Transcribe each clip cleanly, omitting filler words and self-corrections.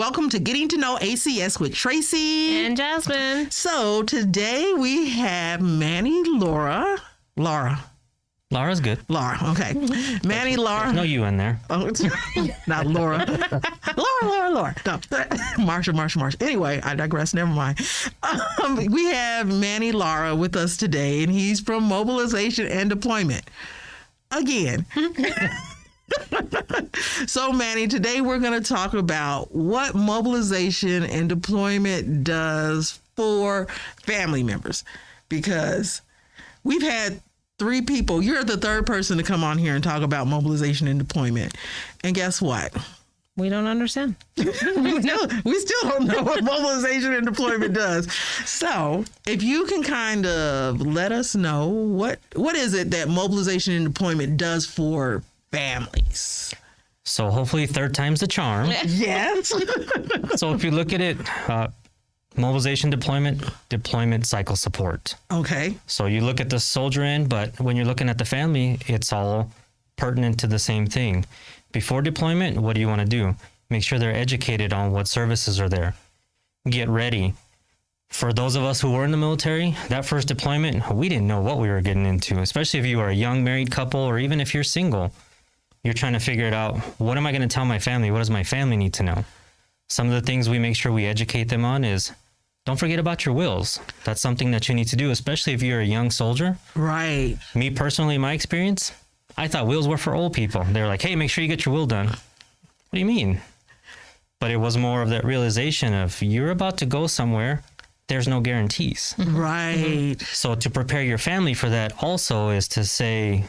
welcome to Getting to Know ACS with Tracy and Jasmine. So today we have Manny, Lara. Lara's good. Lara, okay. Manny, Lara. There's no you in there. Oh, it's not Laura. Laura. No, Marsha. Anyway, I digress. Never mind. We have Manny, Lara with us today, and he's from Mobilization and Deployment. Again. So, Manny, today we're going to talk about what mobilization and deployment does for family members, because we've had 3 people. You're the 3rd person to come on here and talk about mobilization and deployment. And guess what? We don't understand. we still don't know what mobilization and deployment does. So if you can kind of let us know what is it that mobilization and deployment does for families? So hopefully 3rd time's the charm. Yes. So if you look at it, mobilization, deployment cycle support. Okay. So you look at the soldier end, but when you're looking at the family, it's all pertinent to the same thing. Before deployment, what do you want to do? Make sure they're educated on what services are there. Get ready. For those of us who were in the military, that first deployment, we didn't know what we were getting into, especially if you are a young married couple or even if you're single. You're trying to figure it out. What am I going to tell my family? What does my family need to know? Some of the things we make sure we educate them on is don't forget about your wills. That's something that you need to do, especially if you're a young soldier. Right. Me personally, my experience, I thought wills were for old people. They were like, hey, make sure you get your will done. What do you mean? But it was more of that realization of you're about to go somewhere. There's no guarantees. Right. So to prepare your family for that also is to say,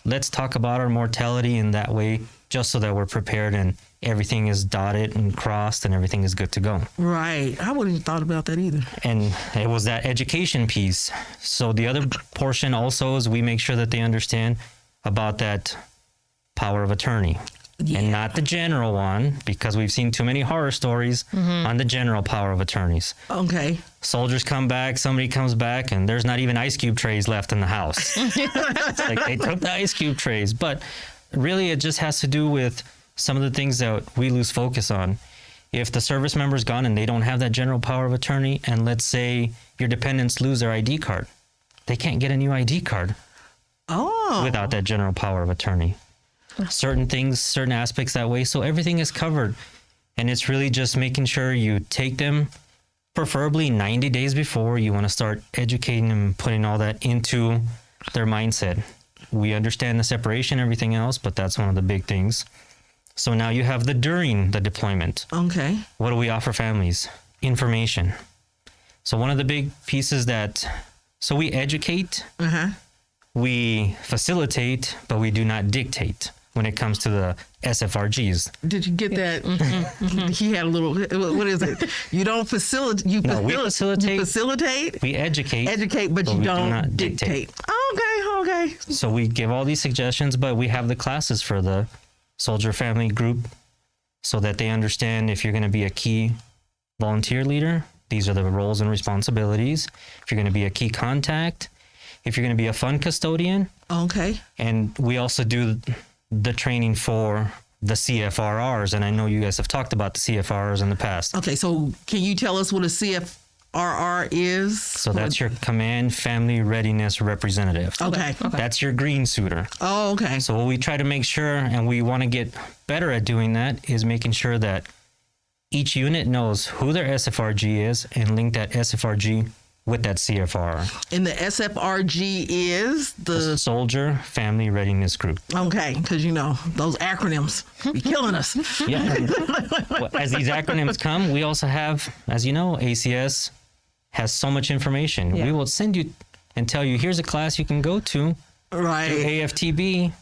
let's talk about our mortality in that way, just so that we're prepared and everything is dotted and crossed and everything is good to go. Right. I wouldn't have thought about that either. And it was that education piece. So the other portion also is we make sure that they understand about that power of attorney. Yeah. And not the general one, because we've seen too many horror stories on the general power of attorneys. Okay. Soldiers come back, somebody comes back, and there's not even ice cube trays left in the house. It's like they took the ice cube trays. But really, it just has to do with some of the things that we lose focus on. If the service member's gone and they don't have that general power of attorney, and let's say your dependents lose their ID card, they can't get a new ID card without that general power of attorney. Certain things, certain aspects that way. So everything is covered. And it's really just making sure you take them, preferably 90 days before. You want to start educating them, putting all that into their mindset. We understand the separation, everything else, but that's one of the big things. So now you have the during the deployment. Okay. What do we offer families? Information. So one of the big pieces so we educate, we facilitate, but we do not dictate when it comes to the SFRGs. Did you get that? He had a little, what is it? You don't facilitate. We facilitate. You facilitate. We educate. But you don't do not dictate. Okay. So we give all these suggestions, but we have the classes for the soldier family group so that they understand if you're going to be a key volunteer leader, these are the roles and responsibilities. If you're going to be a key contact, if you're going to be a fund custodian. Okay. And we also do the training for the CFRRs, and I know you guys have talked about the CFRRs in the past. Okay, so can you tell us what a CFRR is? So that's your Command Family Readiness Representative. Okay. That's your green suitor. Oh, okay. So what we try to make sure, and we want to get better at doing that, is making sure that each unit knows who their SFRG is and link that SFRG with that CFR. And the SFRG is the Soldier Family Readiness Group. Okay, because those acronyms be killing us. Yeah. Well, as these acronyms come, we also have, as you know, ACS has so much information. Yeah. We will send you and tell you, here's a class you can go to. Right. AFTB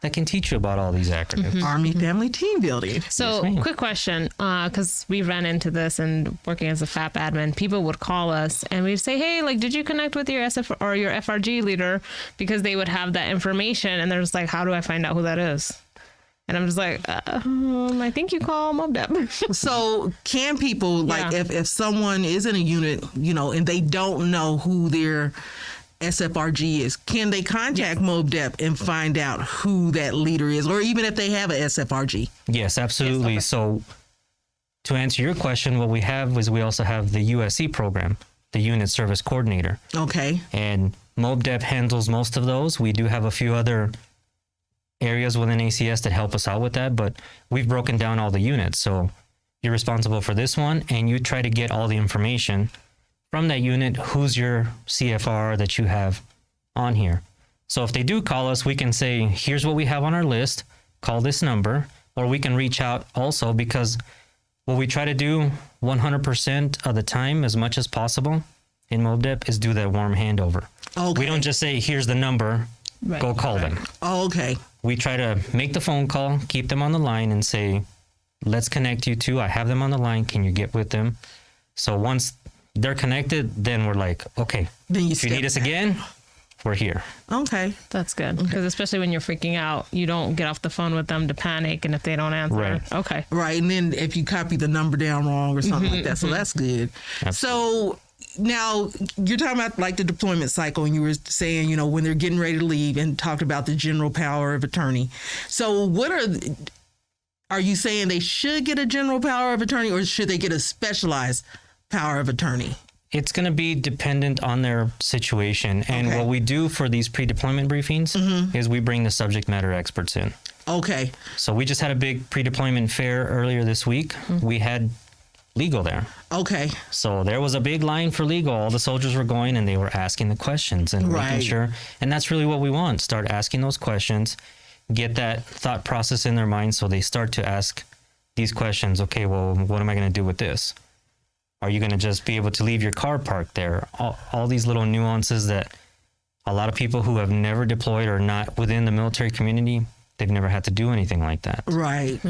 that can teach you about all these acronyms. Army Family Team Building. So, quick question, because we ran into this and working as a FAP admin, people would call us and we'd say, hey, did you connect with your SF or your FRG leader? Because they would have that information and they're just like, how do I find out who that is? And I'm just like, I think you call MOBDEP. So can people, if someone is in a unit, and they don't know who their SFRG is, can they contact MOBDEP and find out who that leader is, or even if they have a SFRG? Yes, absolutely. Yes, okay. So to answer your question, what we have is we also have the USC program, the Unit Service Coordinator. Okay. And MOBDEP handles most of those. We do have a few other areas within ACS that help us out with that, but we've broken down all the units. So you're responsible for this one, and you try to get all the information from that unit. Who's your CFR that you have on here? So if they do call us, we can say, here's what we have on our list, call this number, or we can reach out also, because what we try to do 100% of the time, as much as possible in MOBDEP, is do that warm handover. Okay. We don't just say, here's the number, go call them. Oh, okay. We try to make the phone call, keep them on the line, and say, let's connect you two. I have them on the line. Can you get with them? So once they're connected, then we're like, okay, Then if you need us again, we're here. Okay. That's good. Because especially when you're freaking out, you don't get off the phone with them to panic. And if they don't answer, Right. okay. Right. And then if you copy the number down wrong or something like that. So that's good. Absolutely. So now you're talking about like the deployment cycle, and you were saying, you know, when they're getting ready to leave, and talked about the general power of attorney. So what are you saying they should get a general power of attorney, or should they get a specialized power of attorney? It's going to be dependent on their situation. And Okay. what we do for these pre-deployment briefings is we bring the subject matter experts in. Okay. So we just had a big pre-deployment fair earlier this week. We had legal there. Okay. So there was a big line for legal. All the soldiers were going and they were asking the questions and Right. making sure. And that's really what we want. Start asking those questions, get that thought process in their mind, so they start to ask these questions. Okay, well, what am I going to do with this? Are you going to just be able to leave your car parked there? All these little nuances that a lot of people who have never deployed or not within the military community, they've never had to do anything like that. Right.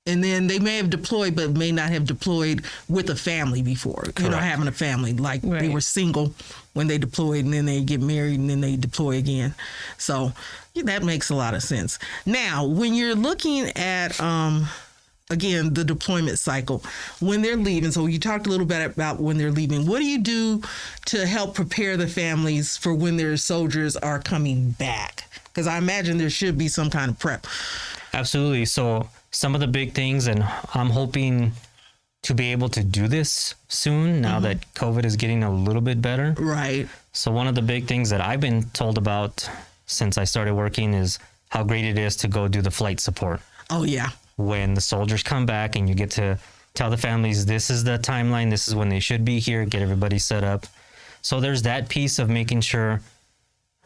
And then they may have deployed, but may not have deployed with a family before. You know, Correct. having a family, like they Right. were single when they deployed, and then they get married, and then they deploy again. So yeah, that makes a lot of sense. Now, when you're looking at, again, the deployment cycle, when they're leaving, so you talked a little bit about when they're leaving, what do you do to help prepare the families for when their soldiers are coming back? Because I imagine there should be some kind of prep. Absolutely. So some of the big things, and I'm hoping to be able to do this soon now that COVID is getting a little bit better. Right. So one of the big things that I've been told about since I started working is how great it is to go do the flight support. Oh, yeah. When the soldiers come back and you get to tell the families, this is the timeline, this is when they should be here, get everybody set up. So there's that piece of making sure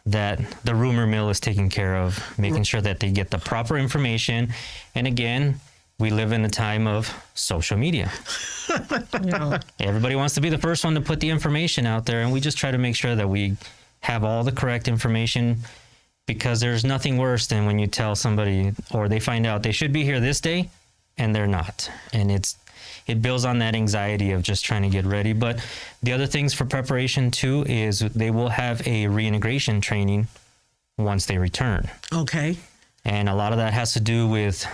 that the rumor mill is taken care of, making sure that they get the proper information. And again, we live in a time of social media. Yeah. Everybody wants to be the first one to put the information out there, and we just try to make sure that we have all the correct information, because there's nothing worse than when you tell somebody or they find out they should be here this day and they're not. And it builds on that anxiety of just trying to get ready. But the other things for preparation too is they will have a reintegration training once they return. Okay. And a lot of that has to do with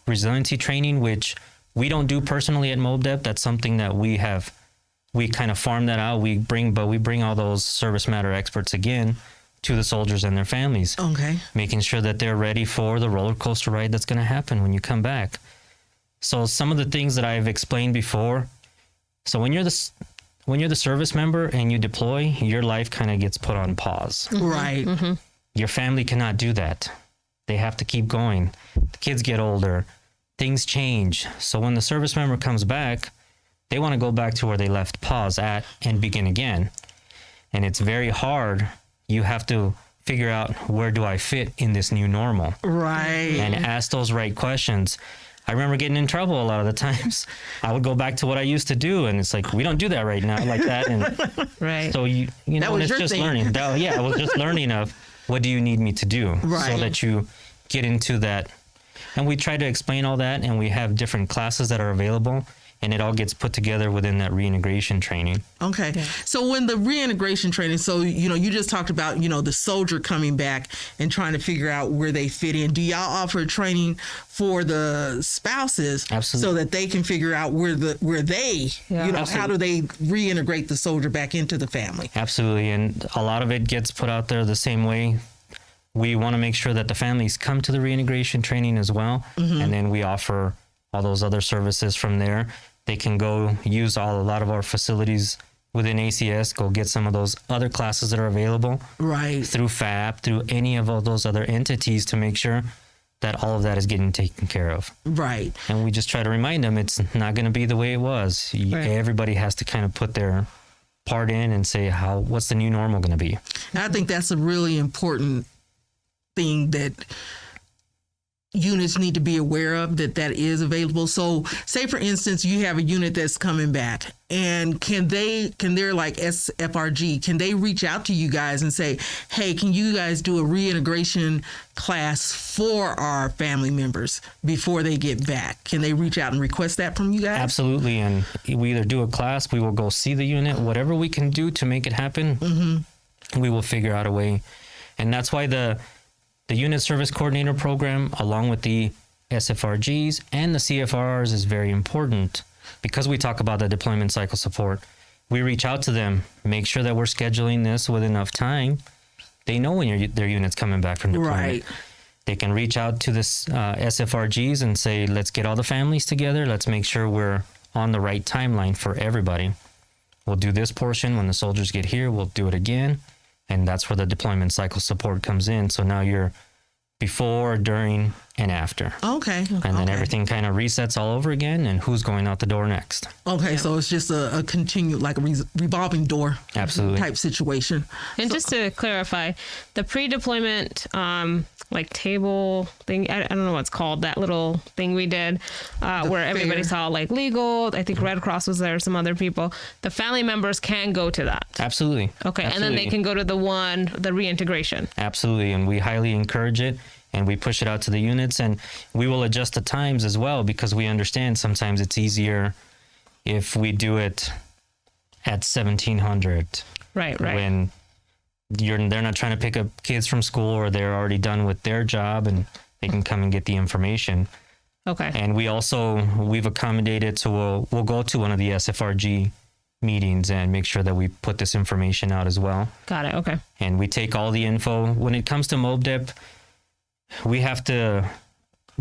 resiliency training, which we don't do personally at MOBDEP. That's something that we kind of farm that out. We bring all those service matter experts again to the soldiers and their families, Okay. making sure that they're ready for the roller coaster ride that's going to happen when you come back. So some of the things that I've explained before. So when you're the service member and you deploy, your life kind of gets put on pause. Right. Your family cannot do that. They have to keep going. The kids get older. Things change. So when the service member comes back, they want to go back to where they left pause at and begin again. And it's very hard. You have to figure out, where do I fit in this new normal? Right. And ask those right questions. I remember getting in trouble a lot of the times. I would go back to what I used to do, and it's like, we don't do that right now like that. And Right. so you know, That was and it's your just thing. learning. I was just learning of, what do you need me to do? Right. So that you get into that. And we try to explain all that, and we have different classes that are available, and it all gets put together within that reintegration training. Okay. So when the reintegration training, so, you know, you just talked about, you know, the soldier coming back and trying to figure out where they fit in. Do y'all offer training for the spouses? Absolutely. So that they can figure out where they, Yeah. you know, how Absolutely. do they reintegrate the soldier back into the family? Absolutely. And a lot of it gets put out there the same way. We want to make sure that the families come to the reintegration training as well. And then we offer all those other services from there. They can go use a lot of our facilities within ACS, go get some of those other classes that are available. Right. Through FAP, through any of all those other entities to make sure that all of that is getting taken care of. Right. And we just try to remind them it's not going to be the way it was. Right. Everybody has to kind of put their part in and say, what's the new normal going to be? And I think that's a really important thing that units need to be aware of, that is available. So say for instance, you have a unit that's coming back, and can their like SFRG, can they reach out to you guys and say, hey, can you guys do a reintegration class for our family members before they get back? Can they reach out and request that from you guys? Absolutely. And we either do a class, we will go see the unit, whatever we can do to make it happen, we will figure out a way. And that's why the Unit Service Coordinator program, along with the SFRGs and the CFRRs, is very important, because we talk about the deployment cycle support. We reach out to them, make sure that we're scheduling this with enough time. They know when their unit's coming back from deployment. Right. They can reach out to this SFRGs and say, let's get all the families together. Let's make sure we're on the right timeline for everybody. We'll do this portion. When the soldiers get here, we'll do it again. And that's where the deployment cycle support comes in. So now you're before, during, and after. Okay. And then everything kind of resets all over again, and who's going out the door next. Okay, so it's just a continued, like a revolving door Absolutely. type situation. And just to clarify, the pre-deployment like table thing, I don't know what it's called, that little thing we did where everybody saw like legal, I think Red Cross was there, some other people. The family members can go to that. Absolutely. Okay, Absolutely. and then they can go to the reintegration. Absolutely, and we highly encourage it, and we push it out to the units, and we will adjust the times as well, because we understand sometimes it's easier if we do it at 1700. Right. When they're not trying to pick up kids from school, or they're already done with their job and they can come and get the information. Okay. And we've accommodated, so we'll go to one of the SFRG meetings and make sure that we put this information out as well. Got it. Okay. And we take all the info. When it comes to MOBDEP, we have to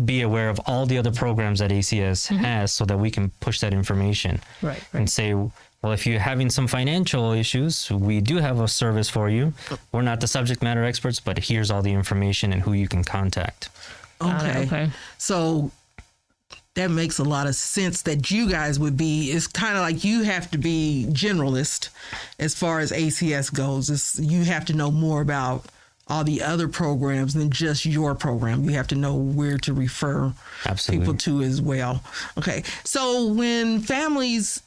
be aware of all the other programs that ACS has, so that we can push that information. Right. And say, well, if you're having some financial issues, we do have a service for you. We're not the subject matter experts, but here's all the information and who you can contact. Okay. So that makes a lot of sense that you guys would be, it's kind of like you have to be generalist as far as ACS goes. You have to know more about all the other programs than just your program. You have to know where to refer Absolutely. people to as well. Okay. So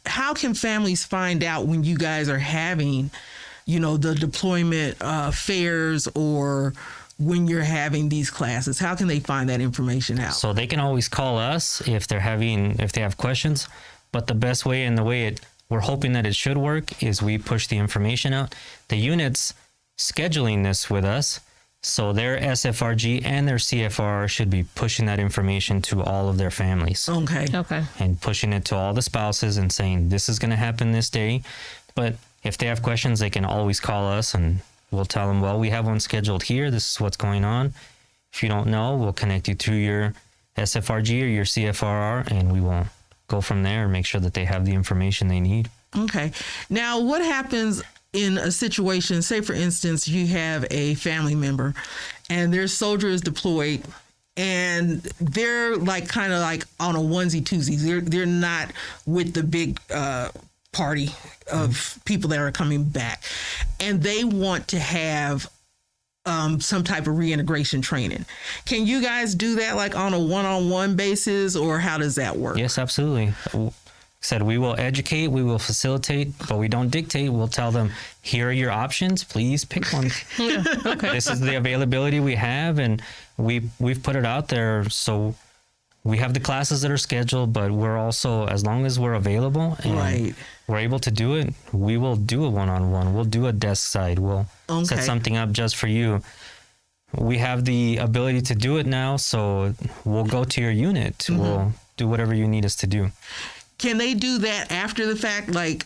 how can families find out when you guys are having, the deployment fairs, or when you're having these classes? How can they find that information out? So they can always call us if they have questions, but the best way, and the way we're hoping that it should work, is we push the information out. The units scheduling this with us, so their SFRG and their CFR should be pushing that information to all of their families. Okay. And pushing it to all the spouses and saying, this is going to happen this day. But if they have questions, they can always call us, and we'll tell them, well, we have one scheduled here. This is what's going on. If you don't know, we'll connect you to your SFRG or your CFRR, and we will go from there and make sure that they have the information they need. Okay. Now, what happens in a situation, say for instance, you have a family member and their soldier is deployed, and they're like kind of like on a onesie twosie. They're not with the big party of people that are coming back, and they want to have some type of reintegration training. Can you guys do that like on a one-on-one basis, or how does that work? Yes, absolutely. Said we will educate, we will facilitate, but we don't dictate. We'll tell them, here are your options, please pick one. Okay. This is the availability we have, and we've put it out there. So we have the classes that are scheduled, but we're also, as long as we're available and we're able to do it, we will do a one-on-one. We'll do a desk side. We'll set something up just for you. We have the ability to do it now, so we'll go to your unit. We'll do whatever you need us to do. Can they do that after the fact? Like,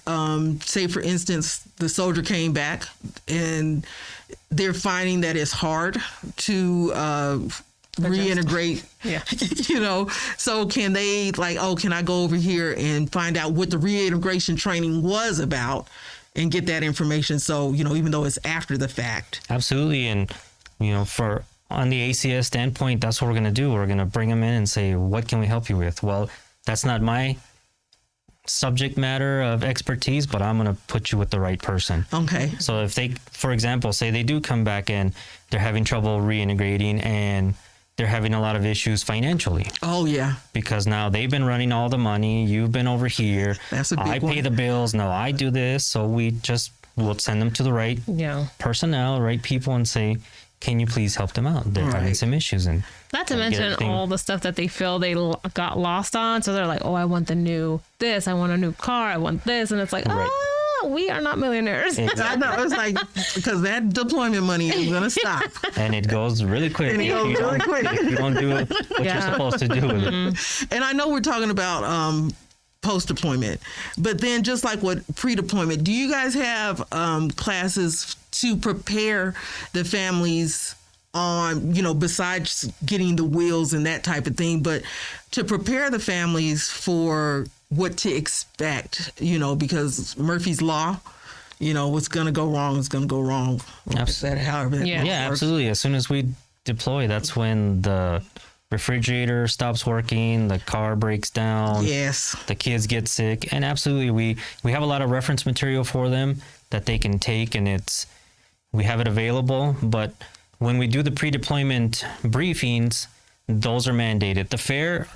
say, for instance, the soldier came back and they're finding that it's hard to reintegrate. Yeah. So can they can I go over here and find out what the reintegration training was about and get that information? So, even though it's after the fact. Absolutely. And, for on the ACS standpoint, that's what we're going to do. We're going to bring them in and say, what can we help you with? Well, that's not my subject matter of expertise, but I'm going to put you with the right person. Okay. So if they, for example, say they do come back and they're having trouble reintegrating and they're having a lot of issues financially. Oh, yeah. Because now they've been running all the money. You've been over here. That's a big I pay one. the bills. No, I do this. So we'll send them to the right personnel, right people, and say, can you please help them out? They're having some issues. And not to mention all the stuff that they feel they got lost on. So they're like, oh, I want the new this. I want a new car. I want this. And it's like, we are not millionaires. Exactly. I know. It's like, because that deployment money is going to stop. And it goes really quick. If you don't do what you're supposed to do with it. And I know we're talking about post-deployment, but then just like what pre-deployment, do you guys have classes to prepare the families on, besides getting the wills and that type of thing, but to prepare the families for what to expect, because Murphy's Law, what's going to go wrong is going to go wrong. Absolutely. Yeah, absolutely. As soon as we deploy, that's when the refrigerator stops working, the car breaks down, the kids get sick, and absolutely we have a lot of reference material for them that they can take, and we have it available. But when we do the pre-deployment briefings, those are mandated. The fair,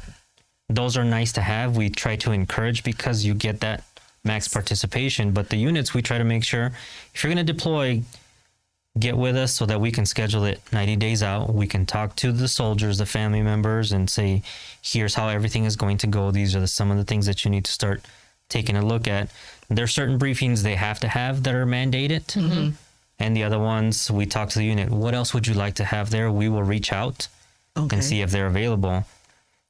those are nice to have. We try to encourage because you get that max participation. But the units, we try to make sure if you're going to deploy, get with us so that we can schedule it 90 days out. We can talk to the soldiers, the family members, and say, here's how everything is going to go. These are some of the things that you need to start taking a look at. There are certain briefings they have to have that are mandated. Mm-hmm. And the other ones, we talk to the unit. What else would you like to have there? We will reach out and see if they're available.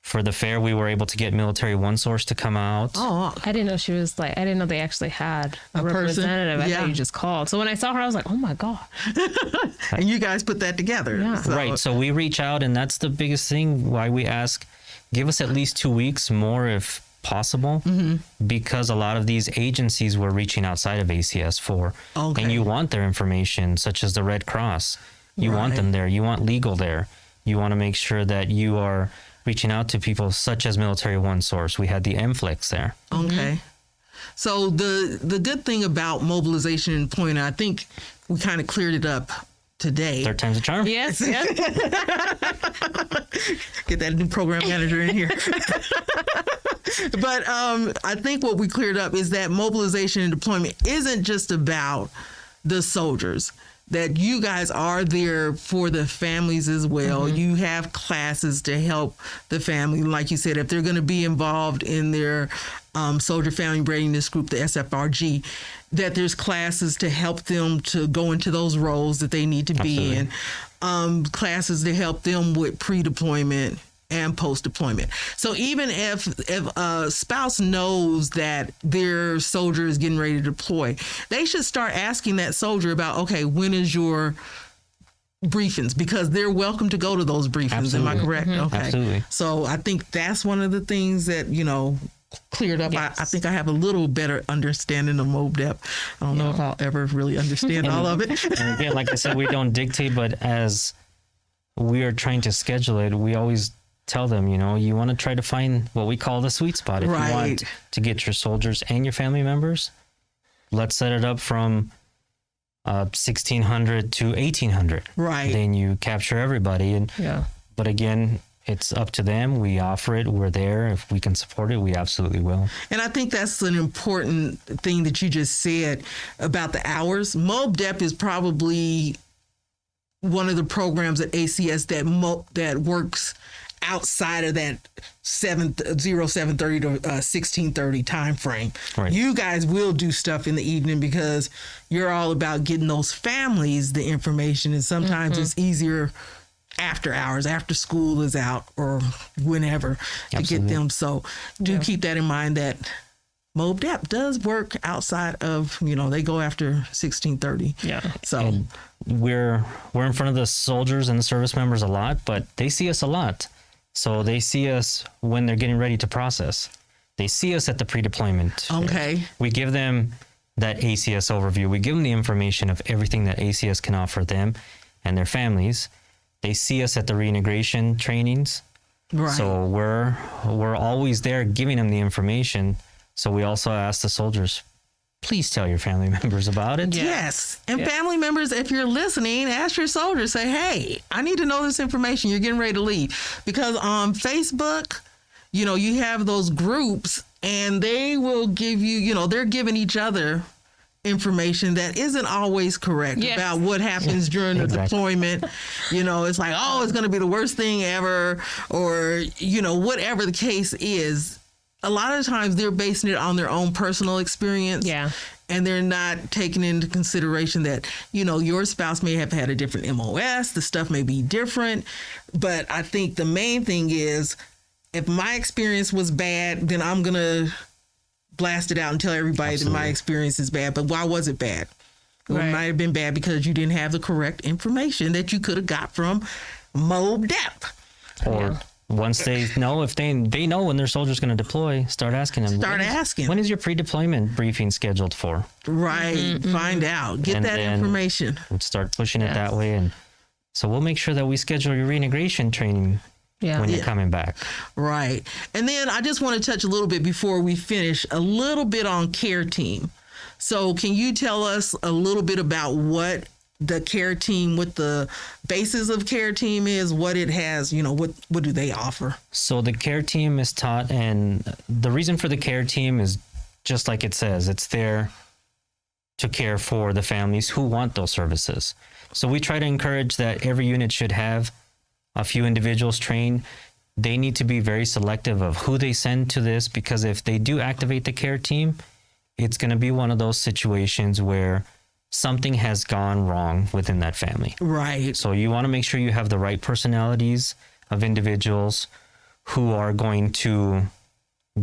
For the fair, we were able to get Military One Source to come out. Oh, I didn't know she was I didn't know they actually had a representative. I thought you just called. So when I saw her, I was like, oh my God. And you guys put that together. Yeah. Right. So we reach out, and that's the biggest thing why we ask, give us at least 2 weeks more if possible, because a lot of these agencies we're reaching outside of ACS for, and you want their information, such as the Red Cross. You want them there. You want legal there. You want to make sure that you are reaching out to people such as Military One Source. We had the MFLEX there. Okay. So the good thing about mobilization and deployment, I think we kind of cleared it up today. Third time's a charm. Yes. Get that new program manager in here. But I think what we cleared up is that mobilization and deployment isn't just about the soldiers, that you guys are there for the families as well. You have classes to help the family. Like you said, if they're going to be involved in their Soldier Family Readiness Group, the SFRG, that there's classes to help them to go into those roles that they need to be in. Classes to help them with pre-deployment and post-deployment. So even if a spouse knows that their soldier is getting ready to deploy, they should start asking that soldier about, okay, when is your briefings? Because they're welcome to go to those briefings. Am I correct? Okay. Absolutely. So I think that's one of the things that, cleared up. Yes. I think I have a little better understanding of MOBDEP. I don't know if I'll ever really understand all of it. And again, like I said, we don't dictate, but as we are trying to schedule it, we always tell them, you want to try to find what we call the sweet spot. If you want to get your soldiers and your family members, let's set it up from 1600 to 1800. Right. Then you capture everybody. But again, it's up to them. We offer it. We're there. If we can support it, we absolutely will. And I think that's an important thing that you just said about the hours. MOBDEP is probably one of the programs at ACS that works outside of that 7:30 to 16:30 time frame. Right. You guys will do stuff in the evening because you're all about getting those families the information, and sometimes it's easier after hours, after school is out or whenever to get them. So do keep that in mind, that MOBDEP does work outside of, they go after 1630. Yeah. So And we're in front of the soldiers and the service members a lot, but they see us a lot. So they see us when they're getting ready to process. They see us at the pre-deployment. okay. We give them that ACS overview. We give them the information of everything that ACS can offer them and their families. They see us at the reintegration trainings. Right. So we're always there giving them the information. So we also ask the soldiers, please tell your family members about it. Yeah. Yes. And family members, if you're listening, ask your soldiers, say, hey, I need to know this information. You're getting ready to leave. Because on Facebook, you have those groups and they will give you, they're giving each other information that isn't always correct about what happens during the deployment. It's like, oh, it's going to be the worst thing ever, or, whatever the case is. A lot of times they're basing it on their own personal experience. Yeah. And they're not taking into consideration that, your spouse may have had a different MOS. The stuff may be different. But I think the main thing is, if my experience was bad, then I'm going to blast it out and tell everybody that my experience is bad. But why was it bad? Well, it might have been bad because you didn't have the correct information that you could have got from MOBDEP. Or once they know, if they know when their soldier's going to deploy, start asking them. Asking. When is your pre-deployment briefing scheduled for? Right. Find out. Get And that then information. we'll start pushing it that way. And so we'll make sure that we schedule your reintegration training when you're coming back. Right. And then I just want to touch a little bit before we finish, a little bit on care team. So can you tell us a little bit about what the care team, what the basis of care team is, what it has, what do they offer? So the care team is taught, and the reason for the care team is just like it says, it's there to care for the families who want those services. So we try to encourage that every unit should have a few individuals trained. They need to be very selective of who they send to this, because if they do activate the care team, it's going to be one of those situations where something has gone wrong within that family. Right. So you want to make sure you have the right personalities of individuals who are going to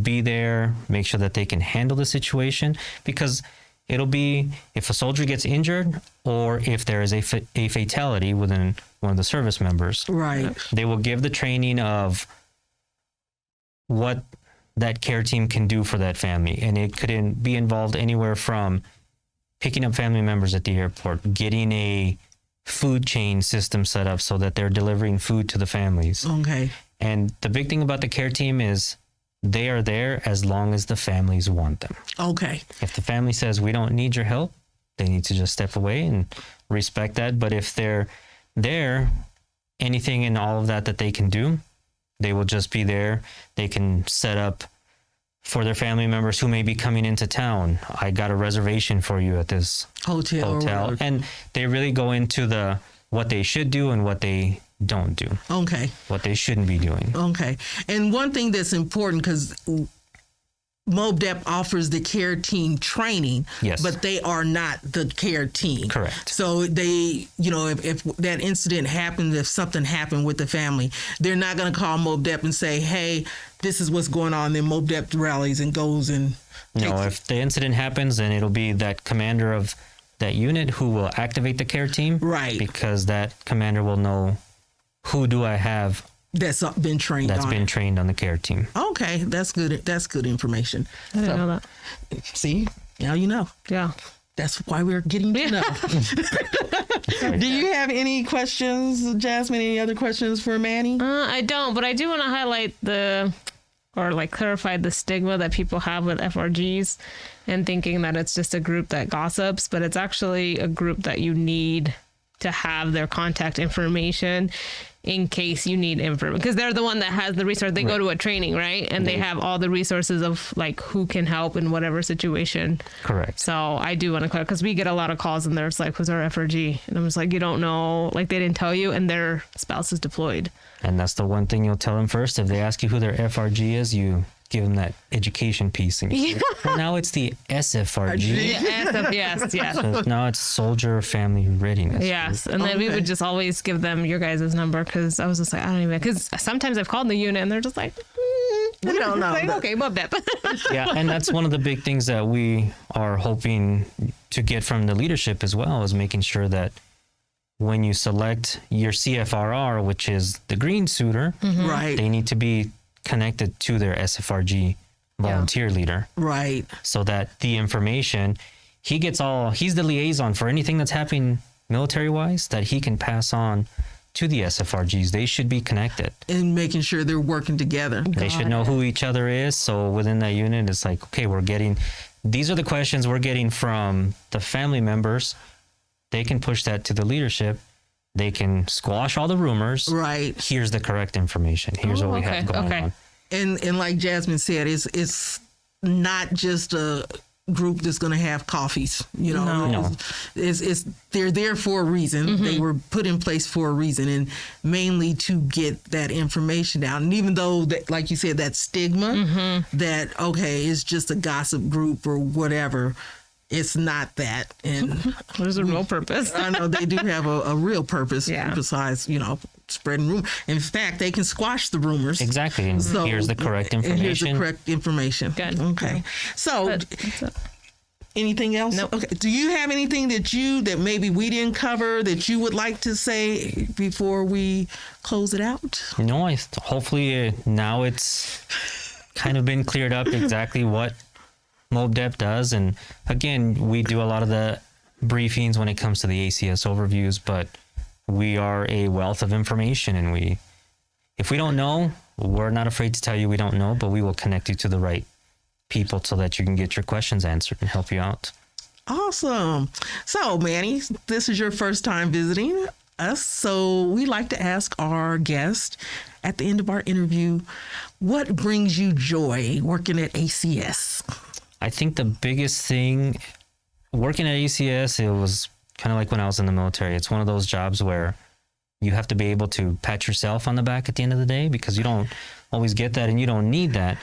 be there, make sure that they can handle the situation, because it'll be if a soldier gets injured or if there is a fatality within one of the service members. Right. They will give the training of what that care team can do for that family. And it could be involved anywhere from picking up family members at the airport, getting a food chain system set up so that they're delivering food to the families. Okay. And the big thing about the care team is they are there as long as the families want them. Okay. If the family says, we don't need your help, they need to just step away and respect that. But if they're there, anything and all of that they can do, they will just be there. They can set up for their family members who may be coming into town. I got a reservation for you at this hotel. And they really go into what they should do and what they don't do. Okay. What they shouldn't be doing. Okay. And one thing that's important, because MOBDEP offers the care team training, but they are not the care team. Correct. So they, if that incident happened, if something happened with the family, they're not going to call MOBDEP and say, hey, this is what's going on. Then MOBDEP rallies and goes and... No, if the incident happens, then it'll be that commander of that unit who will activate the care team. Right. Because that commander will know, who do I have that's been trained on the care team. Okay, that's good. That's good information. I didn't know that. See, now you know. Yeah. That's why we're getting to know. Do you have any questions, Jasmine? Any other questions for Manny? I don't, but I do want to highlight clarify the stigma that people have with FRGs and thinking that it's just a group that gossips, but it's actually a group that you need to have their contact information in case you need information, because they're the one that has the resource. They go to a training, right? And they have all the resources of who can help in whatever situation. Correct. So I do want to clarify, because we get a lot of calls and there's who's our FRG? And I'm just you don't know, they didn't tell you, and their spouse is deployed. And that's the one thing you'll tell them first. If they ask you who their FRG is, you give them that education piece. And you say, well, now it's the SFRG. Yes. So now it's Soldier Family Readiness. Yes. And then we would just always give them your guys' number, because I was just I don't even, because sometimes I've called the unit and they're just We don't know. Like, okay, MOBDEP. Yeah, and that's one of the big things that we are hoping to get from the leadership as well, is making sure that when you select your CFRR, which is the green suitor, Right. they need to be connected to their SFRG volunteer leader, Right. so that the information, he's the liaison for anything that's happening military-wise that he can pass on to the SFRGs. They should be connected. And making sure they're working together. They should know who each other is. So within that unit, it's like, okay, these are the questions we're getting from the family members. They can push that to the leadership. They can squash all the rumors. Right. Here's the correct information. Here's what we have going on. And like Jasmine said, it's not just a group that's going to have coffees, you know. No. It's they're there for a reason. They were put in place for a reason, and mainly to get that information out. And even though that, like you said, that stigma that, okay, it's just a gossip group or whatever, it's not that. And There's a real purpose. I know they do have a real purpose besides, spreading rumors. In fact, they can squash the rumors. Exactly. And here's the correct information. And here's the correct information. Good. Okay. So, anything else? Nope. Okay. Do you have anything that maybe we didn't cover that you would like to say before we close it out? No, hopefully now it's kind of been cleared up exactly what MOBDEP does. And again, we do a lot of the briefings when it comes to the ACS overviews, but we are a wealth of information, and if we don't know, we're not afraid to tell you we don't know, but we will connect you to the right people so that you can get your questions answered and help you out. Awesome. So, Manny, this is your first time visiting us, so we like to ask our guest at the end of our interview, what brings you joy working at ACS? I think the biggest thing working at ACS, it was kind of like when I was in the military. It's one of those jobs where you have to be able to pat yourself on the back at the end of the day, because you don't always get that and you don't need that.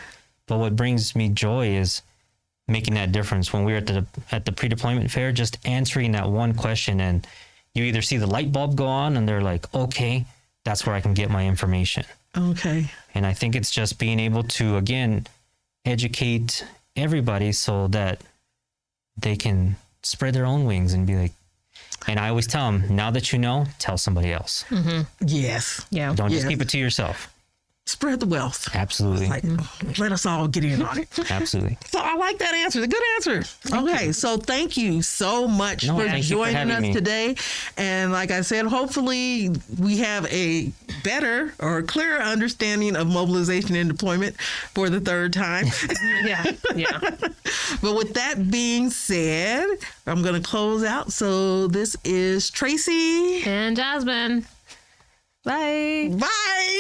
But what brings me joy is making that difference. When we were at the pre-deployment fair, just answering that one question, and you either see the light bulb go on and they're like, okay, that's where I can get my information. Okay. And I think it's just being able to, again, educate everybody so that they can spread their own wings and be like, and I always tell them, now that you know, tell somebody else. Yes. Yeah. Don't just keep it to yourself. Spread the wealth. Absolutely. Like, let us all get in on it. Absolutely. So I like that answer. A good answer. Okay. So thank you so much for thank you for joining having us me today. And like I said, hopefully we have a better or clearer understanding of mobilization and deployment for the third time. Yeah. But with that being said, I'm going to close out. So this is Tracy. And Jasmine. Bye. Bye.